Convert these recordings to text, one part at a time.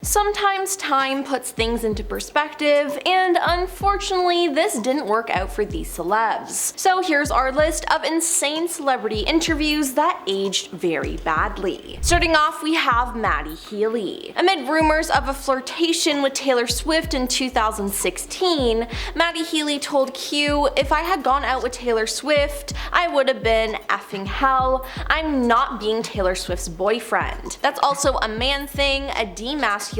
Sometimes time puts things into perspective, and unfortunately this didn't work out for these celebs. So here's our list of insane celebrity interviews that aged very badly. Starting off, we have Maddie Healey. Amid rumors of a flirtation with Taylor Swift in 2016, Maddie Healey told Q, "If I had gone out with Taylor Swift, I would have been effing hell. I'm not being Taylor Swift's boyfriend. That's also a man thing, a demasculating,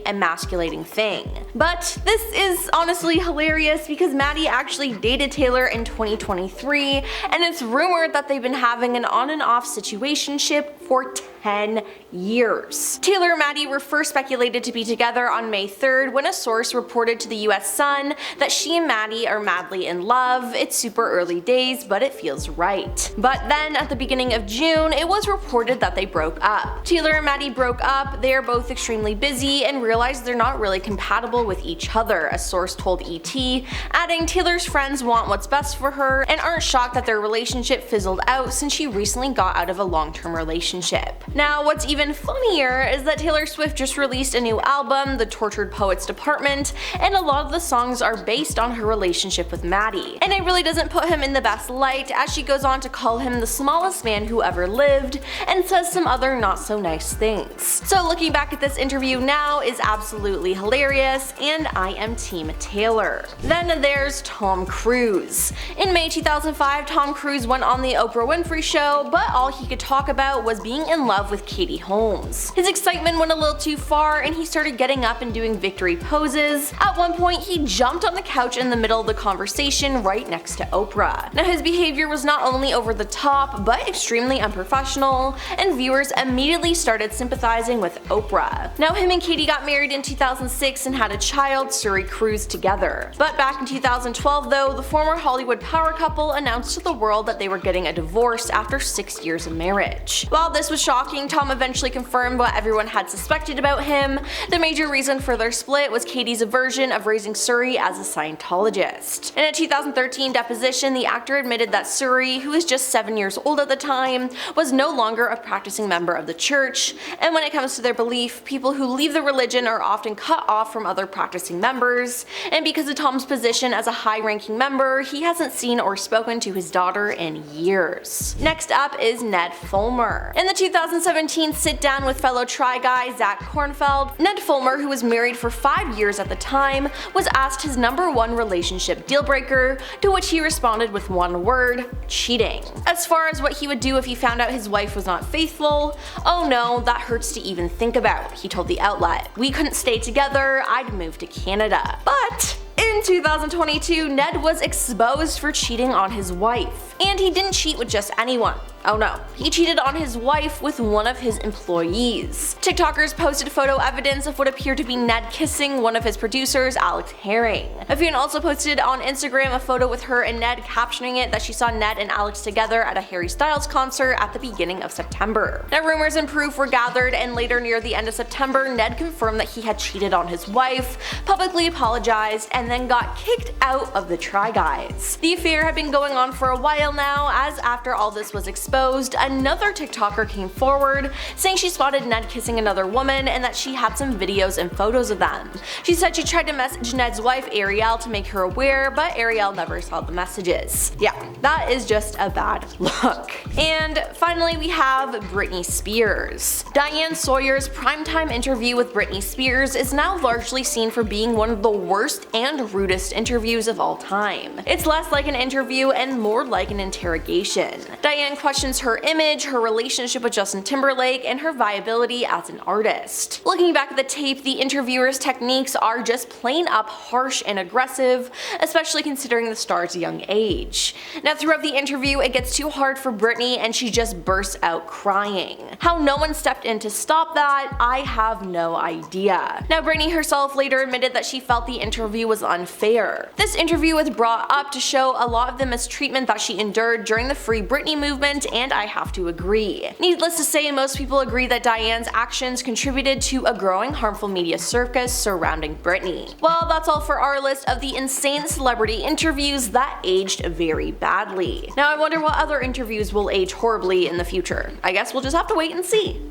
emasculating thing." But this is honestly hilarious because Maddie actually dated Taylor in 2023, and it's rumored that they've been having an on and off situationship for 10 years. Taylor and Maddie were first speculated to be together on May 3rd when a source reported to the US Sun that she and Maddie are madly in love. It's super early days, but it feels right. But then at the beginning of June, it was reported that they broke up. Taylor and Maddie broke up, they are both extremely busy and realized they're not really compatible with each other, a source told ET, adding Taylor's friends want what's best for her and aren't shocked that their relationship fizzled out since she recently got out of a long-term relationship. Now, what's even funnier is that Taylor Swift just released a new album, The Tortured Poets Department, and a lot of the songs are based on her relationship with Maddie. And it really doesn't put him in the best light, as she goes on to call him the smallest man who ever lived, and says some other not so nice things. So looking back at this interview now is absolutely hilarious, and I am Team Taylor. Then there's Tom Cruise. In May 2005, Tom Cruise went on the Oprah Winfrey Show, but all he could talk about was being in love with Katie Holmes. His excitement went a little too far and he started getting up and doing victory poses. At one point, he jumped on the couch in the middle of the conversation right next to Oprah. Now his behavior was not only over the top, but extremely unprofessional, and viewers immediately started sympathizing with Oprah. Now him and Katie got married in 2006 and had a child, Suri Cruz, together. But back in 2012 though, the former Hollywood power couple announced to the world that they were getting a divorce after 6 years of marriage. While this was shocking, Tom eventually confirmed what everyone had suspected about him. The major reason for their split was Katie's aversion of raising Suri as a Scientologist. In a 2013 deposition, the actor admitted that Suri, who was just 7 years old at the time, was no longer a practicing member of the church, and when it comes to their belief, people who leave the religion are often cut off from other practicing members, and because of Tom's position as a high-ranking member, he hasn't seen or spoken to his daughter in years. Next up is Ned Fulmer. In the 2017 sit-down with fellow Try guy Zach Kornfeld, Ned Fulmer, who was married for 5 years at the time, was asked his #1 relationship deal-breaker, to which he responded with one word: cheating. As far as what he would do if he found out his wife was not faithful, "Oh no, that hurts to even think about," he told the outlet. "We couldn't stay together, I'd move to Canada." But in 2022, Ned was exposed for cheating on his wife. And he didn't cheat with just anyone. Oh no, he cheated on his wife with one of his employees. TikTokers posted photo evidence of what appeared to be Ned kissing one of his producers, Alex Herring. A fan also posted on Instagram a photo with her and Ned, captioning it that she saw Ned and Alex together at a Harry Styles concert at the beginning of September. Now rumors and proof were gathered, and later near the end of September, Ned confirmed that he had cheated on his wife, publicly apologized, and then got kicked out of the Try Guys. The affair had been going on for a while now, as after all this was exposed, another TikToker came forward saying she spotted Ned kissing another woman and that she had some videos and photos of them. She said she tried to message Ned's wife Ariel to make her aware, but Ariel never saw the messages. Yeah, that is just a bad look. And finally we have Britney Spears. Diane Sawyer's primetime interview with Britney Spears is now largely seen for being one of the worst and rudest interviews of all time. It's less like an interview and more like an interrogation. Diane questions her image, her relationship with Justin Timberlake, and her viability as an artist. Looking back at the tape, the interviewer's techniques are just plain up harsh and aggressive, especially considering the star's young age. Now throughout the interview, it gets too hard for Britney and she just bursts out crying. How no one stepped in to stop that, I have no idea. Now Britney herself later admitted that she felt the interview was unfair. This interview was brought up to show a lot of the mistreatment that she endured during the Free Britney movement, and I have to agree. Needless to say, most people agree that Diane's actions contributed to a growing harmful media circus surrounding Britney. Well, that's all for our list of the insane celebrity interviews that aged very badly. Now I wonder what other interviews will age horribly in the future. I guess we'll just have to wait and see.